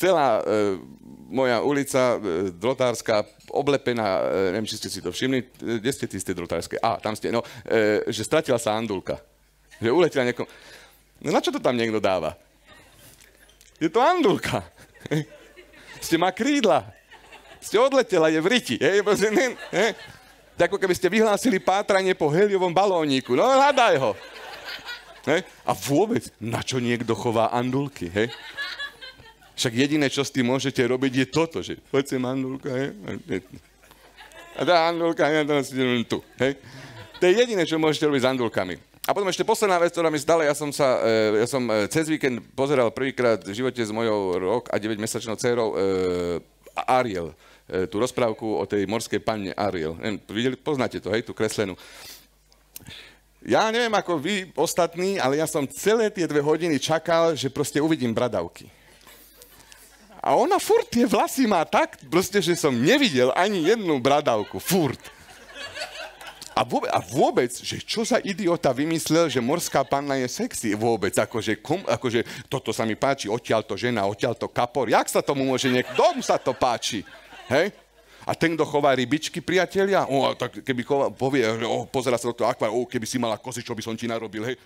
celá moja ulica drotárska, oblepená, neviem, či ste si to všimli, kde ste tí z tej drotárskej? Tam ste, no, že stratila sa andulka. Že uletela niekomu. No na čo to tam niekto dáva? Je to andulka. Ste má krídla. Ste odletela, je v riti. Tak ako keby ste vyhlásili pátranie po heliovom balóniku. No hľadaj ho. A vôbec, na čo niekto chová andulky? Však jediné, čo s tým môžete robiť, je toto, že poď sem andulka, a tá andulka, tu, To je jediné, čo môžete robiť s andulkami. A potom ešte posledná vec, ktorá mi stala, ja som cez víkend pozeral prvýkrát v živote s mojou rok a 9-mesačnou dcérou Ariel, tú rozprávku o tej morskej panne Ariel. Videli, poznáte to, tú kreslenú. Ja neviem ako vy ostatní, ale ja som celé tie 2 hodiny čakal, že proste uvidím bradavky. A ona furt tie vlasy má tak, proste, že som nevidel ani jednu bradavku. Furt. A vôbec, že čo za idiota vymyslel, že morská panna je sexy vôbec, akože toto sa mi páči, odtiaľto žena, odtiaľto kapor, jak sa tomu môže komu sa to páči, hej? A ten, kto chová rybičky, priatelia, tak keby povie, že pozera sa do toho akvária, keby si mala kozy, čo by som ti narobil, hej?